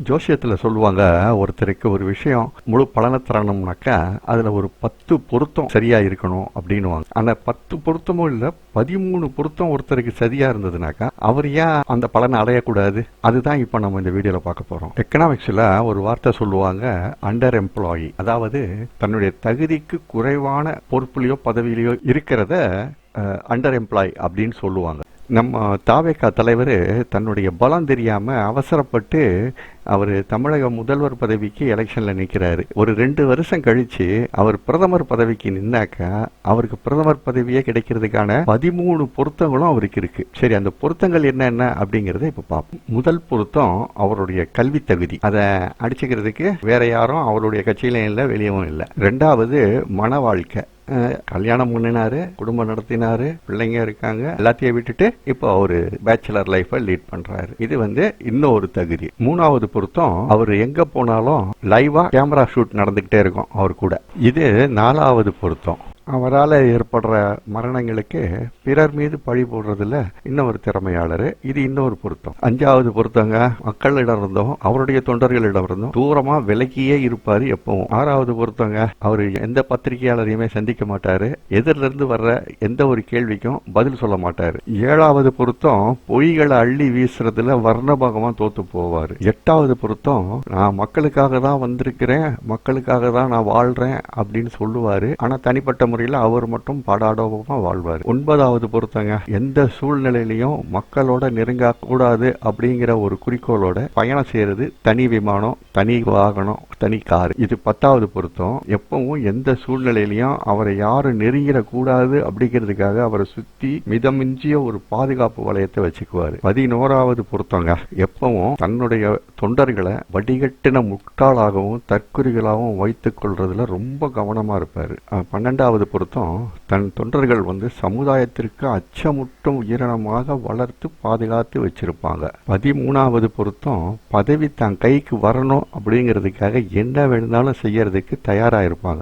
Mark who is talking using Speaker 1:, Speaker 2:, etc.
Speaker 1: ஜோசியத்தில் சொல்லுவாங்க, ஒருத்தருக்கு ஒரு விஷயம் முழு பலனை தரணும்னாக்கா அதில் ஒரு 10 பொருத்தம் சரியாக இருக்கணும் அப்படின்னுவாங்க. ஆனால் 10 பொருத்தமும் இல்லை, 13 பொருத்தம் ஒருத்தருக்கு சரியாக இருந்ததுனாக்கா அவர் ஏன் அந்த பலனை அடையக்கூடாது? அதுதான் இப்போ நம்ம இந்த வீடியோவில் பார்க்க போகிறோம். எக்கனாமிக்ஸில் ஒரு வார்த்தை சொல்லுவாங்க, அண்டர் எம்ப்ளாயி. அதாவது தன்னுடைய தகுதிக்கு குறைவான பொறுப்புலையோ பதவியிலையோ இருக்கிறத அண்டர் எம்ப்ளாய் அப்படின்னு சொல்லுவாங்க. நம்ம தாவேகா தலைவர் தன்னுடைய பலம் தெரியாமல் அவசரப்பட்டு அவர் தமிழக முதல்வர் பதவிக்கு எலெக்ஷனில் நிற்கிறாரு. ஒரு 2 வருஷம் கழித்து அவர் பிரதமர் பதவிக்கு நின்னாக்கா அவருக்கு பிரதமர் பதவியே கிடைக்கிறதுக்கான 13 பொருத்தங்களும் அவருக்கு இருக்கு. சரி, அந்த பொருத்தங்கள் என்னென்ன அப்படிங்கிறத இப்போ பார்ப்போம். முதல் பொருத்தம் அவருடைய கல்வி தகுதி. அதை அடிச்சுக்கிறதுக்கு வேற யாரும் அவருடைய கட்சியிலும் இல்லை, வெளியவும் இல்லை. 2வது மன வாழ்க்கை. கல்யாணம் பண்ணினாரு, குடும்பம் நடத்தினாரு, பிள்ளைங்க இருக்காங்க, எல்லாத்தையும் விட்டுட்டு இப்போ அவரு பேச்சுலர் லைஃபை லீட் பண்றாரு. இது இன்னொரு தகுதி. 3வது பொருத்தம், அவர் எங்க போனாலும் லைவா கேமரா ஷூட் நடந்துகிட்டே இருக்கும் அவர் கூட. இது 4வது பொருத்தம். அவரால் ஏற்படுற மரணங்களுக்கு பிறர் மீது பழி போடுறதுல இன்னொரு திறமையாளர். இது இன்னொரு பொருத்தம். 5வது பொருத்தங்க, மக்களிடம் இருந்தும் அவருடைய தொண்டர்களிடம் இருந்தும் தூரமா விலகியே இருப்பாரு எப்பவும். 6வது பொருத்தங்க, அவர் எந்த பத்திரிகையாளரையுமே சந்திக்க மாட்டாரு, எதிரில இருந்து வர்ற எந்த ஒரு கேள்விக்கும் பதில் சொல்ல மாட்டாரு. 7வது பொருத்தம், பொய்களை அள்ளி வீசுறதுல வர்ணபாகமா தோத்து போவாரு. 8வது பொருத்தம், நான் மக்களுக்காக தான் வந்திருக்கிறேன், மக்களுக்காக தான் நான் வாழ்றேன் அப்படின்னு சொல்லுவாரு. ஆனா தனிப்பட்ட அவர் மட்டும் பாடாடோபமா வாழ்வார். 9வது பொருத்தங்க, எந்த சூழ்நிலையிலையும் மக்களோட நெருங்க கூடாது அப்படிங்கிற ஒரு குறிக்கோளோட பயணம் செய்யறது தனி விமானம், தனி வாகனம், தனி கார். இது 10வது பொருத்தம். எப்பவும் எந்த சூழ்நிலையிலையும் அவரை யாரும் நெருங்கிட கூடாது அப்படிங்கிறதுக்காக அவரை சுத்தி மிதமிஞ்சிய ஒரு பாதுகாப்பு வளையத்தை வச்சுக்குவாரு. 11வது பொருத்தங்க, எப்பவும் தன்னுடைய தொண்டர்களை வடிகட்டின முட்டாளாகவும் தற்குறிகளாகவும் வைத்துக் கொள்றதுல ரொம்ப கவனமா இருப்பாரு. 12வது பொருத்தம், தன் தொண்டர்கள் சமுதாயத்திற்கு அச்சமுட்டும் உயிரினமாக வளர்த்து பாதுகாத்து வச்சிருப்பாங்க. 13வது பொருத்தம், பதவி தன் கைக்கு வரணும் அப்படிங்கிறதுக்காக என்ன வேணும்னாலும் செய்யறதுக்கு தயாரா இருப்பாங்க.